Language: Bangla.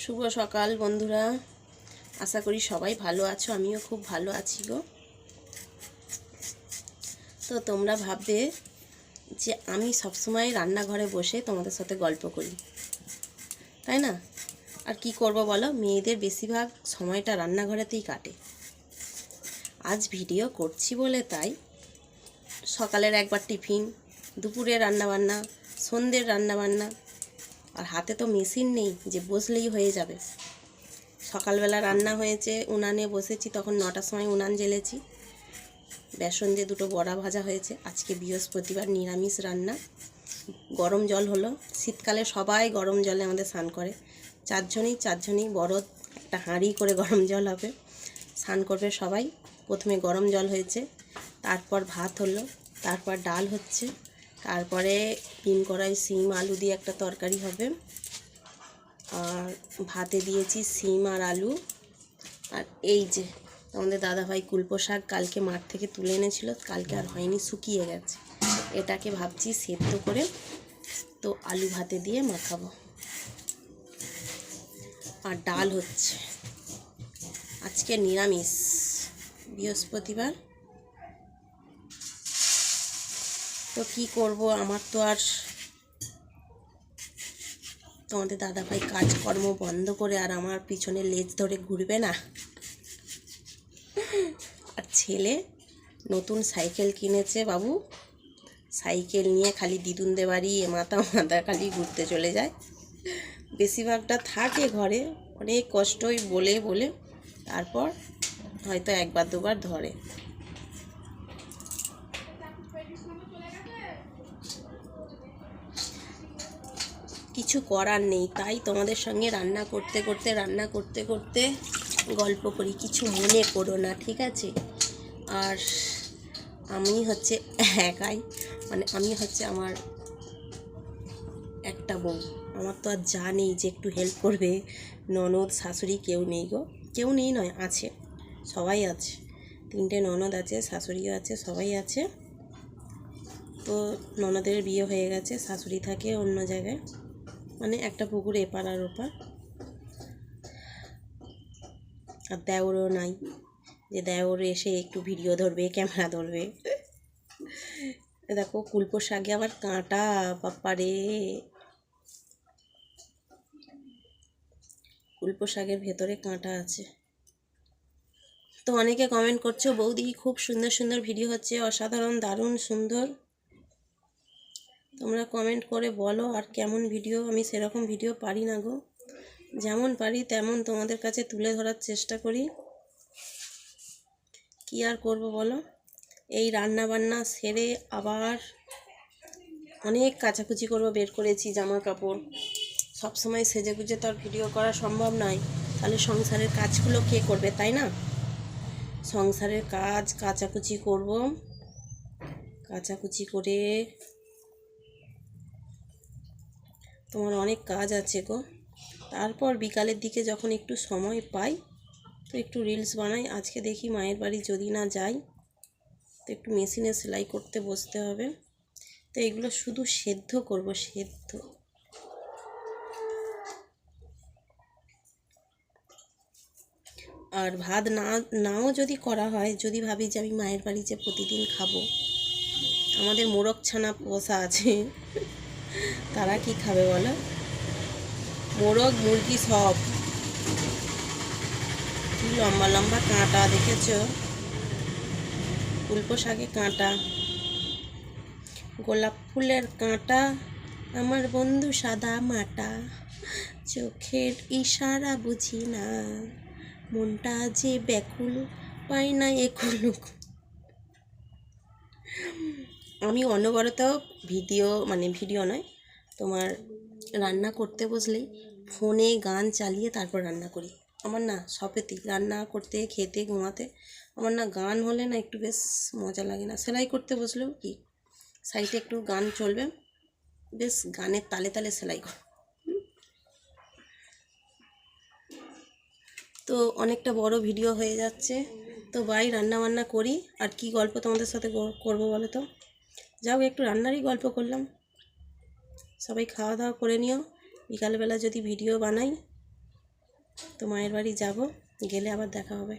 শুভ সকাল বন্ধুরা, আশা করি সবাই ভালো আছো। আমিও খুব ভালো আছি গো। তো তোমরা ভাববে যে আমি সবসময় রান্নাঘরে বসে তোমাদের সাথে গল্প করি, তাই না? আর কি করব বলো, মেয়েদের বেশিরভাগ সময়টা রান্নাঘরেতেই কাটে। আজ ভিডিও করছি বলে তাই সকালের একবার টিফিন, দুপুরে রান্নাবান্না, সন্ধ্যের রান্নাবান্না, আর হাতে তো মেশিন নেই যে বসলেই হয়ে যাবে। সকালবেলা রান্না হয়েছে, উনানে বসেছি, তখন 9টার সময় উনান জ্বেলেছি। বেসন দিয়ে দুটো বড়া ভাজা হয়েছে। আজকে বৃহস্পতিবার, নিরামিষ রান্না। গরম জল হলো। শীতকালে সবাই গরম জলে আমাদের স্নান করে। চারজনই বড় একটা হাঁড়ি করে গরম জল হবে, স্নান করবে সবাই। প্রথমে গরম জল হয়েছে, তারপর ভাত হলো, তারপর ডাল হচ্ছে, তারপরে 3 কড়াই শিম আলু দিয়ে একটা তরকারি হবে। আর ভাতে দিয়েছি শিম আর আলু। আর এই যে আমাদের দাদাভাই কুলপো শাক কালকে মাঠ থেকে তুলে এনেছিল, কালকে আর হয়নি, শুকিয়ে গেছে। এটাকে ভাবছি সেদ্ধ করে তো আলু ভাতে দিয়ে মাখাবো। আর ডাল হচ্ছে। আজকে নিরামিষ, বৃহস্পতিবার। তো কি করব, আমার তো আর তোমাদের দাদাভাই কাজকর্ম বন্ধ করে আর আমার পিছনে লেজ ধরে ঘুরবে না। আর ছেলে নতুন সাইকেল কিনেছে বাবু, সাইকেল নিয়ে খালি দিদুনদের বাড়ি মাথা খালি ঘুরতে চলে যায়। বেশিরভাগটা থাকে ঘরে, অনেক কষ্টই বলে বলে, তারপর হয়তো একবার দুবার ধরে। কিছু করার নেই, তাই তোমাদের সঙ্গে রান্না করতে করতে গল্প করি। কিছু মনে করো না, ঠিক আছে? আর আমি হচ্ছে একাই, মানে আমি হচ্ছে আমার একটা বউ। আমার তো আর যা নেই যে একটু হেল্প করবে। ননদ শাশুড়ি কেউ নেই গো। কেউ নেই নয়, আছে, সবাই আছে। 3টে ননদ আছে, শাশুড়িও আছে, সবাই আছে। তো ননদের বিয়ে হয়ে গেছে, শাশুড়ি থাকে অন্য জায়গায়, মানে একটা পুকুর এপার আর ওপার। আর দেওরও নাই যে দেওর এসে একটু ভিডিও ধরবে, ক্যামেরা ধরবে। দেখো কুলপো শাকে আবার কাঁটা, বাপ্পারে। কুলপো শাকের ভেতরে কাঁটা আছে। তো অনেকে কমেন্ট করছো, বৌদি খুব সুন্দর সুন্দর ভিডিও হচ্ছে, অসাধারণ, দারুণ সুন্দর। তোমরা কমেন্ট করে বলো আর কেমন ভিডিও। আমি সেরকম ভিডিও পারি না গো, যেমন পারি তেমন তোমাদের কাছে তুলে ধরার চেষ্টা করি। কি আর করব বলো, এই রান্না বান্না সেরে আবার অনেক কাচাকুচি করবো, বের করেছি জামা কাপড়। সবসময় সেজে গুজে তো আর ভিডিও করা সম্ভব নয়, তাহলে সংসারের কাজগুলো কে করবে, তাই না? সংসারের কাজ কাচাকুচি করব, কাচাকুচি করে তোমার অনেক কাজ আছে গো। তারপর বিকালের দিকে যখন একটু সময় পাই তো একটু রিলস বানাই। আজকে দেখি মায়ের বাড়ি যদি না যাই তো একটু মেশিনে সেলাই করতে বসতে হবে। তো এগুলো শুধু সেদ্ধ করব, সেদ্ধ। আর ভাত নাও যদি করা হয়, যদি ভাবি যে আমি মায়ের বাড়ি যে প্রতিদিন খাবো, আমাদের মোরগ ছানা পোষা আছে, তারা কি খাবে বলো? মোরগ মুরগি সব। কি লম্বা লম্বা কাঁটা দেখেছো? কুলপো শাকে কাঁটা, গোলাপ ফুলের কাঁটা, আমার বন্ধু সাদা মাটা, চোখের ইশারা বুঝি না, মনটা যে ব্যাকুল, পাই না একুল। আমি অনবরত ভিডিও নয়, তোমার রান্না করতে বসলেই ফোনে গান চালিয়ে তারপর রান্না করি। আমার না সবেতেই, রান্না করতে, খেতে, ঘুমাতে, আমার না গান হলে না একটু বেশ মজা লাগে না। সেলাই করতে বসলেও কি, সাইডে একটু গান চলবে, বেশ গানের তালে তালে সেলাই কর। তো অনেকটা বড় ভিডিও হয়ে যাচ্ছে, তো বাই, রান্না বান্না করি। আর কি গল্প তোমাদের সাথে করবো বলো তো? যাও, একটু রান্নারই গল্প করলাম। সবাই খাওয়া দাওয়া করে নিও, বিকালবেলা যদি ভিডিও বানাই তো মায়ের বাড়ি যাব, গেলে আবার দেখা হবে।